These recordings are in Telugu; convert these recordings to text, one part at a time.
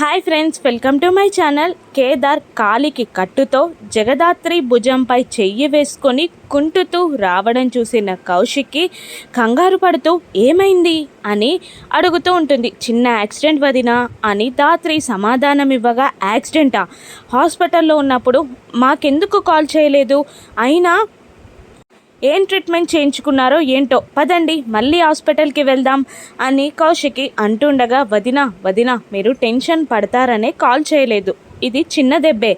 Hi friends, welcome to my channel. Kedar కాలికి కట్టుతో జగదాత్రి భుజంపై చెయ్యి వేసుకొని కుంటుతూ రావడం చూసిన కౌశిక్కి కంగారు పడుతూ ఏమైంది అని అడుగుతూ ఉంటుంది. చిన్న యాక్సిడెంట్ వదినా అని దాత్రి సమాధానం ఇవ్వగా, యాక్సిడెంటా? హాస్పిటల్లో ఉన్నప్పుడు మాకెందుకు కాల్ చేయలేదు? అయినా ఏం ట్రీట్మెంట్ చేయించుకున్నారో ఏంటో, పదండి మళ్ళీ హాస్పిటల్కి వెళ్దాం అని కౌశికి అంటుండగా, వదిన మీరు టెన్షన్ పడతారనే కాల్ చేయలేదు, ఇది చిన్న దెబ్బే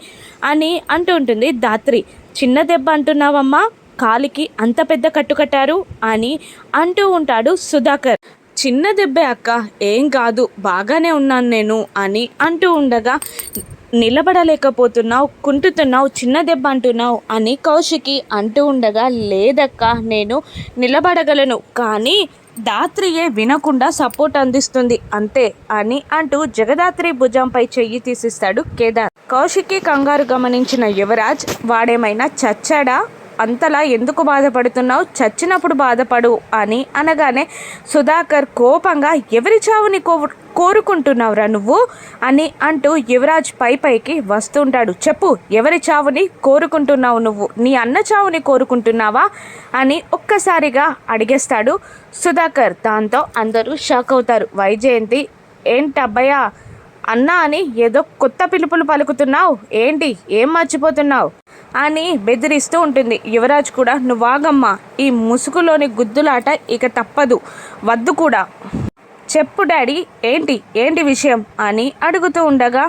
అని అంటూ ఉంటుంది దాత్రి. చిన్న దెబ్బ అంటున్నావమ్మా, కాలికి అంత పెద్ద కట్టుకట్టారు అని అంటూ ఉంటాడు సుధాకర్. చిన్న దెబ్బే అక్క, ఏం కాదు, బాగానే ఉన్నాను నేను అని అంటూ ఉండగా, నిలబడలేకపోతున్నావు, కుంటుతున్నావు, చిన్న దెబ్బ అంటున్నావు అని కౌశికి అంటూ ఉండగా, లేదక్క నేను నిలబడగలను, కానీ దాత్రియే వినకుండా సపోర్ట్ అందిస్తుంది అంతే అని అంటూ జగదాత్రి భుజంపై చెయ్యి తీసిస్తాడు కేదార్. కౌశికి కంగారు గమనించిన యువరాజ్, వాడేమైనా చచ్చాడా? అంతలా ఎందుకు బాధపడుతున్నావు? చచ్చినప్పుడు బాధపడు అని అనగానే సుధాకర్ కోపంగా, ఎవరి చావుని కోరుకుంటున్నావురా నువ్వు అని అంటూ యువరాజ్ పైకి వస్తుంటాడు. చెప్పు, ఎవరి చావుని కోరుకుంటున్నావు నువ్వు? నీ అన్న చావుని కోరుకుంటున్నావా అని ఒక్కసారిగా అడిగేస్తాడు సుధాకర్. దాంతో అందరూ షాక్ అవుతారు. వైజయంతి, ఏంటబ్బయ్యా అన్నా అని ఏదో కొత్త పిలుపులు పలుకుతున్నావు ఏంటి, ఏం మర్చిపోతున్నావు అని బెదిరిస్తూ ఉంటుంది. యువరాజ్ కూడా, నువ్వాగమ్మా, ఈ ముసుగులోని గుద్దులాట ఇక తప్పదు, వద్దు కూడా, చెప్పు డాడీ, ఏంటి విషయం అని అడుగుతూ ఉండగా,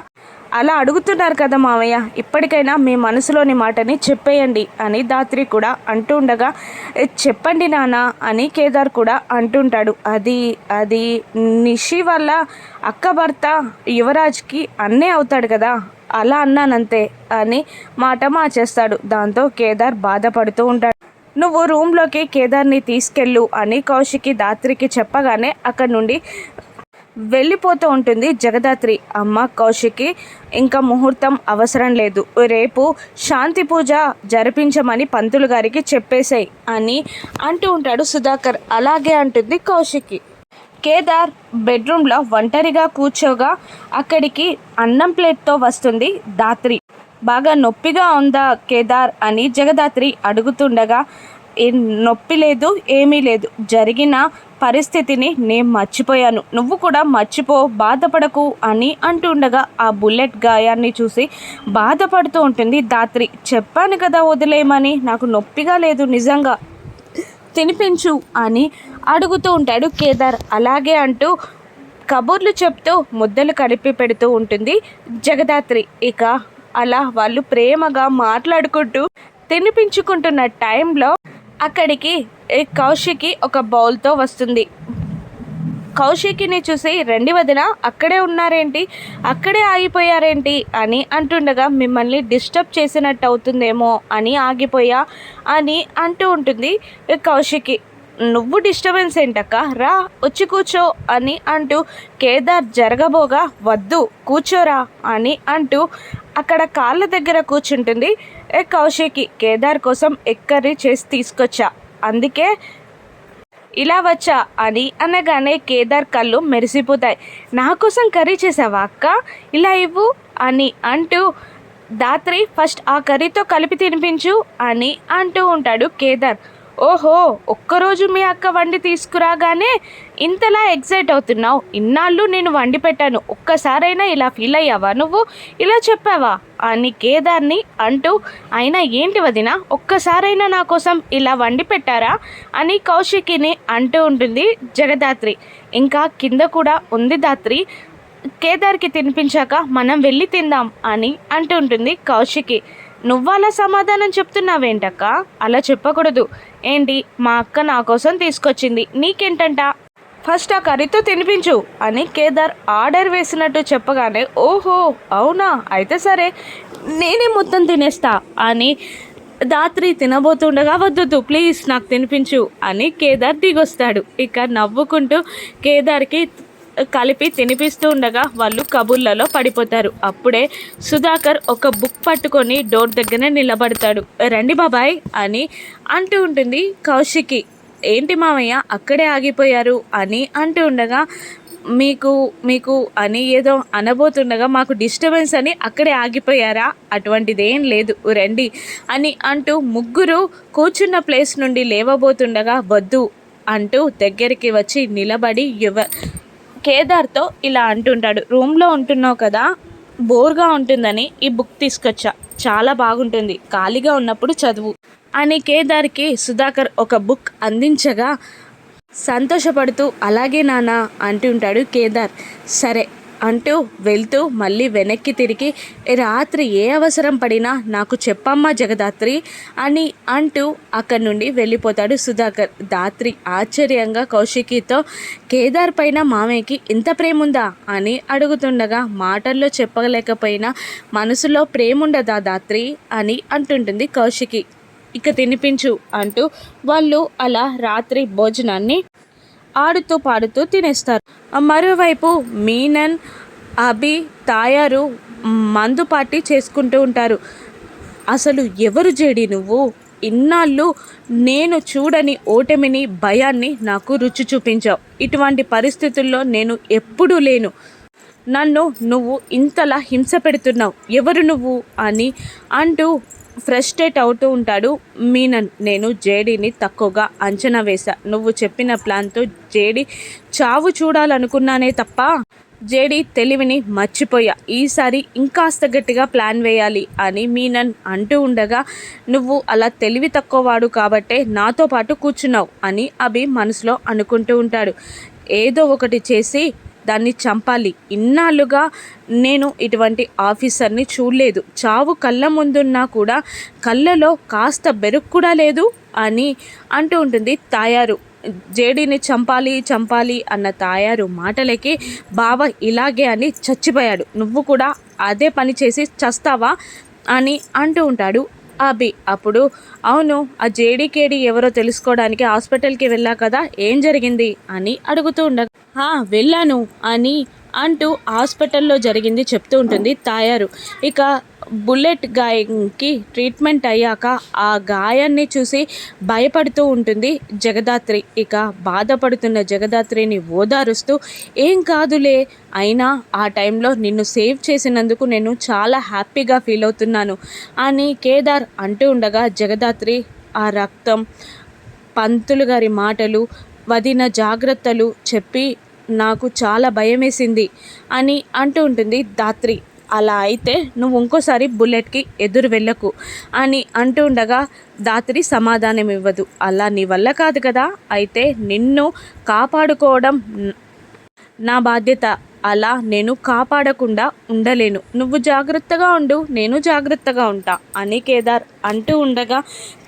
అలా అడుగుతున్నారు కదా మావయ్య, ఇప్పటికైనా మీ మనసులోని మాటని చెప్పేయండి అని దాత్రి కూడా అంటూ ఉండగా, చెప్పండి నాన్న అని కేదార్ కూడా అంటుంటాడు. అది నిషి వల్ల అక్క భర్త యువరాజ్కి అన్నే అవుతాడు కదా, అలా అన్నానంతే అని మాట మార్చేస్తాడు. దాంతో కేదార్ బాధపడుతూ ఉంటాడు. నువ్వు రూమ్లోకి కేదార్ని తీసుకెళ్ళు అని కౌశికి దాత్రికి చెప్పగానే అక్కడి నుండి వెళ్ళిపోతూ ఉంటుంది జగదాత్రి. అమ్మ కౌశికి, ఇంకా ముహూర్తం అవసరం లేదు, రేపు శాంతి పూజ జరిపించమని పంతులు గారికి చెప్పేశాయి అని అంటూ ఉంటాడు సుధాకర్. అలాగే అంటుంది కౌశికి. కేదార్ బెడ్రూమ్లో ఒంటరిగా కూర్చోగా అక్కడికి అన్నం ప్లేట్తో వస్తుంది దాత్రి. బాగా నొప్పిగా ఉందా కేదార్ అని జగదాత్రి అడుగుతుండగా, నొప్పి లేదు, ఏమీ లేదు, జరిగిన పరిస్థితిని నేను మర్చిపోయాను, నువ్వు కూడా మర్చిపో, బాధపడకు అని అంటుండగా ఆ బుల్లెట్ గాయాన్ని చూసి బాధపడుతూ ఉంటుంది దాత్రి. చెప్పాను కదా వదిలేయమని, నాకు నొప్పిగా లేదు, నిజంగా తినిపించు అని అడుగుతూ ఉంటాడు కేదార్. అలాగే అంటూ కబుర్లు చెప్తూ ముద్దలు కలిపి పెడుతూ ఉంటుంది జగదాత్రి. ఇక అలా వాళ్ళు ప్రేమగా మాట్లాడుకుంటూ తినిపించుకుంటున్న టైంలో అక్కడికి కౌశికి ఒక బౌల్తో వస్తుంది. కౌశికిని చూసి, రండి వదిన, అక్కడే ఉన్నారేంటి, అక్కడే ఆగిపోయారేంటి అని అంటుండగా, మిమ్మల్ని డిస్టర్బ్ చేసినట్టు అవుతుందేమో అని ఆగిపోయా అని అంటూ ఉంటుంది కౌశికి. నువ్వు డిస్టర్బెన్స్ ఏంటక్క, రా వచ్చి కూర్చో అని అంటూ కేదార్ జరగబోగా, వద్దు కూర్చోరా అని అంటూ అక్కడ కాళ్ళ దగ్గర కూర్చుంటుంది కౌశికి. కేదార్ కోసం ఎక్కర్రీ చేసి తీసుకొచ్చా, అందుకే ఇలా వచ్చా అని అనగానే కేదార్ కళ్ళు మెరిసిపోతాయి. నా కోసం కర్రీ చేసావా అక్క, ఇలా ఇవ్వు అని అంటూ దాత్రి, ఫస్ట్ ఆ కర్రీతో కలిపి తినిపించు అని అంటూ ఉంటాడు కేదార్. ఓహో, ఒక్కరోజు మీ అక్క వండి తీసుకురాగానే ఇంతలా ఎగ్జైట్ అవుతున్నావు, ఇన్నాళ్ళు నేను వండి పెట్టాను, ఒక్కసారైనా ఇలా ఫీల్ అయ్యావా నువ్వు, ఇలా చెప్పావా అని కేదార్ని అంటూ, అయినా ఏంటి వదిన, ఒక్కసారైనా నా కోసం ఇలా వండి పెట్టారా అని కౌశికిని అంటూ ఉంటుంది జగదాత్రి. ఇంకా కింద కూడా ఉంది దాత్రి, కేదార్కి తినిపించాక మనం వెళ్ళి తిందాం అని అంటూ ఉంటుంది కౌశికి. నువ్వలా సమాధానం చెప్తున్నావేంటక్క, అలా చెప్పకూడదు, ఏంటి మా అక్క నా కోసం తీసుకొచ్చింది, నీకేంటంట, ఫస్ట్ ఆ కర్రీతో తినిపించు అని కేదార్ ఆర్డర్ వేసినట్టు చెప్పగానే, ఓహో అవునా, అయితే సరే నేనే మొత్తం తినేస్తా అని దాత్రి తినబోతుండగా, వద్దు ప్లీజ్ నాకు తినిపించు అని కేదార్ దిగొస్తాడు. ఇక నవ్వుకుంటూ కేదార్కి కలిపి తినిపిస్తూ ఉండగా వాళ్ళు కబుర్లలో పడిపోతారు. అప్పుడే సుధాకర్ ఒక బుక్ పట్టుకొని డోర్ దగ్గర నిలబడతాడు. రండి బాబాయ్ అని అంటూ ఉంటుంది కౌశికి. ఏంటి మామయ్య అక్కడే ఆగిపోయారు అని అంటూ ఉండగా, మీకు మీకు అని ఏదో అనబోతుండగా మాకు డిస్టర్బెన్స్ అని అక్కడే ఆగిపోయారా? అటువంటిదేం లేదు, రండి అని అంటూ ముగ్గురు కూర్చున్న ప్లేస్ నుండి లేవబోతుండగా వద్దు అంటూ దగ్గరికి వచ్చి నిలబడి కేదార్తో ఇలా అంటుంటాడు, రూమ్లో ఉంటున్నావు కదా, బోర్గా ఉంటుందని ఈ బుక్ తీసుకొచ్చా, చాలా బాగుంటుంది, ఖాళీగా ఉన్నప్పుడు చదువు అని కేదార్కి సుధాకర్ ఒక బుక్ అందించగా సంతోషపడుతూ అలాగే నాన్న అంటుంటాడు కేదార్. సరే అంటూ వెళ్తూ మళ్ళీ వెనక్కి తిరిగి రాత్రి ఏ అవసరం పడినా నాకు చెప్పమ్మా జగదాత్రి అని అంటూ అక్కడి నుండి వెళ్ళిపోతాడు సుధాకర్. దాత్రి ఆశ్చర్యంగా కౌశికితో కేదార్ పైన మామయ్యకి ఇంత ప్రేమ ఉందా అని అడుగుతుండగా మాటల్లో చెప్పలేకపోయినా మనసులో ప్రేమ ఉండదా దాత్రి అని అంటుంటుంది కౌశికి. ఇక తినిపించు అంటూ వాళ్ళు అలా రాత్రి భోజనాన్ని ఆడుతూ పాడుతూ తినేస్తారు. మరోవైపు మీనన్, అభి, తాయారు మందు పార్టీ చేసుకుంటూ ఉంటారు. అసలు ఎవరు జేడి నువ్వు? ఇన్నాళ్ళు నేను చూడని ఓటమిని, భయాన్ని నాకు రుచి చూపించావు. ఇటువంటి పరిస్థితుల్లో నేను ఎప్పుడూ లేను. నన్ను నువ్వు ఇంతలా హింస పెడుతున్నావు, ఎవరు నువ్వు అని అంటూ ఫ్రస్ట్రేట్ అవుతూ ఉంటాడు మీనన్. నేను జేడీని తక్కువగా అంచనా వేశా. నువ్వు చెప్పిన ప్లాన్తో జేడీ చావు చూడాలనుకున్నానే తప్ప జేడీ తెలివిని మర్చిపోయా. ఈసారి ఇంకాస్త గట్టిగా ప్లాన్ వేయాలి అని మీనన్ అంటూ ఉండగా నువ్వు అలా తెలివి తక్కువవాడు కాబట్టే నాతో పాటు కూర్చున్నావు అని అభి మనసులో అనుకుంటూ ఉంటాడు. ఏదో ఒకటి చేసి దాన్ని చంపాలి. ఇన్నాళ్ళుగా నేను ఇటువంటి ఆఫీసర్ని చూడలేదు. చావు కళ్ళ ముందున్నా కూడా కళ్ళలో కాస్త బెరుకు కూడా లేదు అని అంటూ ఉంటుంది తాయారు. జేడీని చంపాలి చంపాలి అన్న తాయారు మాటలకి బావ ఇలాగే అని చచ్చిపోయాడు, నువ్వు కూడా అదే పని చేసి చస్తావా అని అంటూ ఉంటాడు అభి. అప్పుడు అవును, ఆ జేడీకేడి ఎవరో తెలుసుకోవడానికి హాస్పిటల్కి వెళ్ళా కదా, ఏం జరిగింది అని అడుగుతూ ఉండగా వెళ్ళాను అని అంటూ హాస్పిటల్లో జరిగింది చెప్తూ ఉంటుంది తాయారు. ఇక బుల్లెట్ గాయంకి ట్రీట్మెంట్ అయ్యాక ఆ గాయాన్ని చూసి భయపడుతూ ఉంటుంది జగదాత్రి. ఇక బాధపడుతున్న జగదాత్రిని ఓదారుస్తూ ఏం కాదులే, అయినా ఆ టైంలో నిన్ను సేవ్ చేసినందుకు నేను చాలా హ్యాపీగా ఫీల్ అవుతున్నాను అని కేదార్ అంటూ ఉండగా జగదాత్రి ఆ రక్తం, పంతులు గారి మాటలు, వదిన జాగ్రత్తలు చెప్పి నాకు చాలా భయమేసింది అని అంటూ ఉంటుంది దాత్రి. అలా అయితే నువ్వు ఇంకోసారి బుల్లెట్కి ఎదురు వెళ్ళకు అని అంటూ ఉండగా దాత్రి సమాధానం ఇవ్వదు. అలా నీ వల్ల కాదు కదా, అయితే నిన్ను కాపాడుకోవడం నా బాధ్యత, అలా నేను కాపాడకుండా ఉండలేను, నువ్వు జాగ్రత్తగా ఉండు, నేను జాగ్రత్తగా ఉంటా అని కేదార్ అంటూ ఉండగా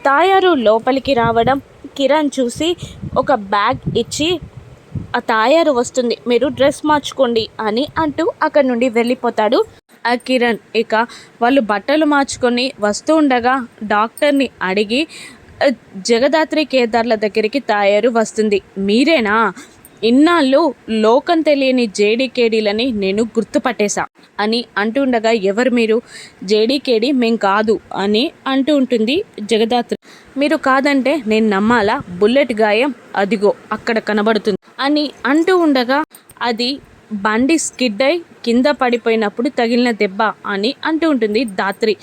తాయారు లోపలికి రావడం కిరణ్ చూసి ఒక బ్యాగ్ ఇచ్చి ఆ తాయారు వస్తుంది, మీరు డ్రెస్ మార్చుకోండి అని అంటూ అక్కడి నుండి వెళ్ళిపోతాడు ఆ కిరణ్. ఇక వాళ్ళు బట్టలు మార్చుకొని వస్తూ ఉండగా డాక్టర్ని అడిగి జగదాత్రి కేదార్ల దగ్గరికి తాయారు వస్తుంది. మీరేనా? ఇన్నాళ్ళు లోకం తెలియని జేడీకేడీలని నేను గుర్తుపట్టేశా అని అంటుండగా ఎవరు మీరు? జేడీకేడీ మేం కాదు అని అంటూ ఉంటుంది జగదాత్రి. మీరు కాదంటే నేను నమ్మాలా? బుల్లెట్ గాయం అదిగో అక్కడ కనబడుతుంది అని అంటూ ఉండగా అది బండి స్కిడ్ అయి కింద పడిపోయినప్పుడు తగిలిన దెబ్బ అని అంటూ ఉంటుంది దాత్రి.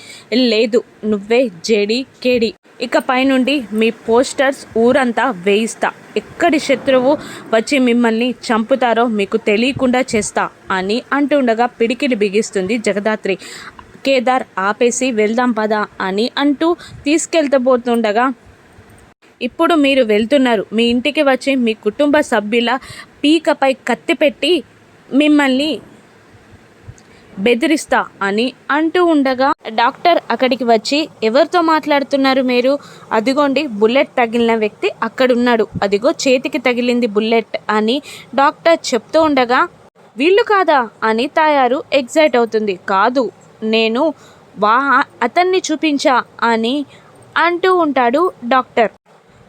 లేదు, నువ్వే జేడీకేడీ, ఇక పైనుండి మీ పోస్టర్స్ ఊరంతా వేయిస్తా, ఎక్కడి శత్రువు వచ్చి మిమ్మల్ని చంపుతారో మీకు తెలియకుండా చేస్తా అని అంటుండగా పిడికిలి బిగిస్తుంది జగదాత్రి. కేదార్ ఆపేసి వెళ్దాం పదా అని అంటూ తీసుకెళ్తబోతుండగా ఇప్పుడు మీరు వెళ్తున్నారు, మీ ఇంటికి వచ్చి మీ కుటుంబ సభ్యుల పీకపై కత్తి పెట్టి మిమ్మల్ని బెదిరిస్తా అని అంటూ ఉండగా డాక్టర్ అక్కడికి వచ్చి ఎవరితో మాట్లాడుతున్నారు మీరు? అదిగోండి బుల్లెట్ తగిలిన వ్యక్తి అక్కడున్నాడు, అదిగో చేతికి తగిలింది బుల్లెట్ అని డాక్టర్ చెప్తూ ఉండగా వీళ్ళు కాదా అని తాయారు ఎగ్జైట్ అవుతుంది. కాదు, నేను అతన్ని చూపించా అని అంటూ ఉంటాడు డాక్టర్.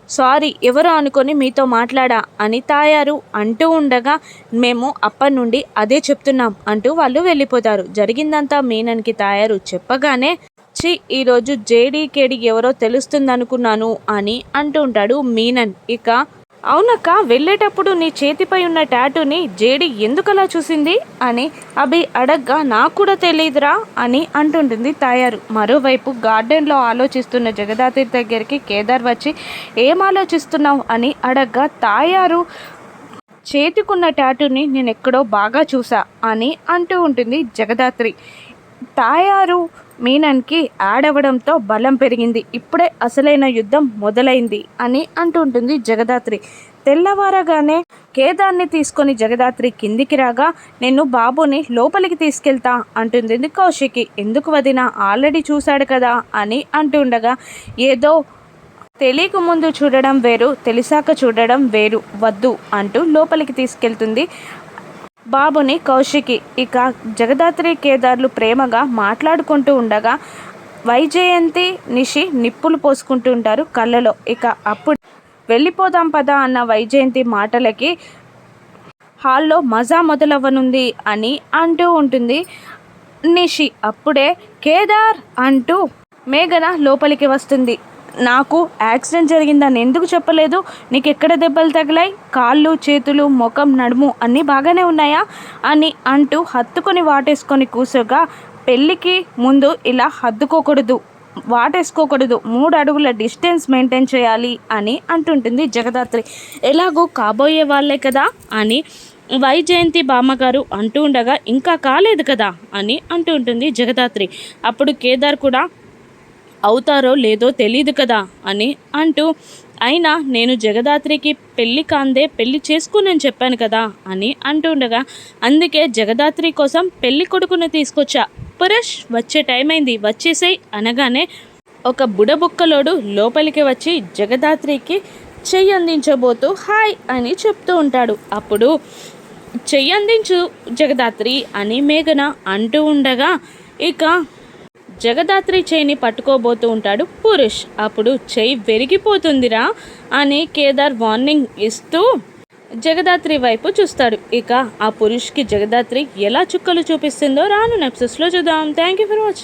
సారీ, ఎవరో అనుకొని మీతో మాట్లాడా అని తాయారు అంటూ ఉండగా మేము అప్పటి నుండి అదే చెప్తున్నాం అంటూ వాళ్ళు వెళ్ళిపోతారు. జరిగిందంతా మీనన్కి తాయారు చెప్పగానే ఈరోజు జేడీకేడీ ఎవరో తెలుస్తుందనుకున్నాను అని అంటూ ఉంటాడు మీనన్. ఇక అవునక్క, వెళ్ళేటప్పుడు నీ చేతిపై ఉన్న టాటూని జేడి ఎందుకలా చూసింది అని అభి అడగ్గా నాకు కూడా తెలియదురా అని అంటుంటుంది తాయారు. మరోవైపు గార్డెన్లో ఆలోచిస్తున్న జగదాత్రి దగ్గరికి కేదార్ వచ్చి ఏం ఆలోచిస్తున్నావు అని అడగ్గా తాయారు చేతికున్న టాటూని నేను ఎక్కడో బాగా చూసా అని అంటూ ఉంటుంది జగదాత్రి. తాయారు మీనన్కి యాడ్ అవ్వడంతో బలం పెరిగింది. ఇప్పుడే అసలైన యుద్ధం మొదలైంది అని అంటుంటుంది జగదాత్రి. తెల్లవారగానే కేదార్ని తీసుకొని జగదాత్రి కిందికి రాగా నేను బాబుని లోపలికి తీసుకెళ్తా అంటుంది కౌశికి. ఎందుకు వదినా, ఆల్రెడీ చూశాడు కదా అని అంటుండగా ఏదో తెలియక ముందు చూడడం వేరు, తెలిసాక చూడడం వేరు, వద్దు అంటూ లోపలికి తీసుకెళ్తుంది బాబుని కౌశికి. ఇక జగదాత్రి కేదార్లు ప్రేమగా మాట్లాడుకుంటూ ఉండగా వైజయంతి నిషి నిప్పులు పోసుకుంటూ ఉంటారు కళ్ళలో. ఇక అప్పుడు వెళ్ళిపోదాం పదా అన్న వైజయంతి మాటలకి హాల్లో మజా మొదలవ్వనుంది అని అంటూ ఉంటుంది నిషి. అప్పుడే కేదార్ అంటూ మేఘన లోపలికి వస్తుంది. నాకు యాక్సిడెంట్ జరిగిందని ఎందుకు చెప్పలేదు? నీకు ఎక్కడ దెబ్బలు తగిలాయి? కాళ్ళు, చేతులు, ముఖం, నడుము అన్నీ బాగానే ఉన్నాయా అని అంటూ హత్తుకొని వాటేసుకొని కూసోగా, పెళ్ళికి ముందు ఇలా హత్తుకోకూడదు, వాటేసుకోకూడదు, 3 అడుగుల డిస్టెన్స్ మెయింటైన్ చేయాలి అని అంటుంటుంది జగదాత్రి. ఎలాగో కాబోయే వాళ్ళే కదా అని వైజయంతి బామ్మగారు అంటూ ఉండగా ఇంకా కాలేదు కదా అని అంటూ ఉంటుంది జగదాత్రి. అప్పుడు కేదార్ కూడా అవుతారో లేదో తెలియదు కదా అని అంటూ, అయినా నేను జగదాత్రికి పెళ్ళి కాందే పెళ్ళి చేసుకోనని చెప్పాను కదా అని అంటుండగా, అందుకే జగదాత్రి కోసం పెళ్ళి కొడుకుని తీసుకొచ్చా, పురేష్ వచ్చే టైం అయింది వచ్చేసేయ్ అనగానే ఒక బుడబుక్కలోడు లోపలికి వచ్చి జగదాత్రికి చెయ్యి అందించబోతూ హాయ్ అని చెప్తూ ఉంటాడు. అప్పుడు చెయ్యి అందించు జగదాత్రి అని మేఘన అంటూ ఉండగా ఇక జగదాత్రి చేయిని పట్టుకోబోతూ ఉంటాడు పురుష్. అప్పుడు చెయ్యి విరిగిపోతుందిరా అని కేదార్ వార్నింగ్ ఇస్తూ జగదాత్రి వైపు చూస్తాడు. ఇక ఆ పురుష్కి జగదాత్రి ఎలా చుక్కలు చూపిస్తుందో రాను ఎపిసోడ్స్లో చూద్దాం. Thank you for watching.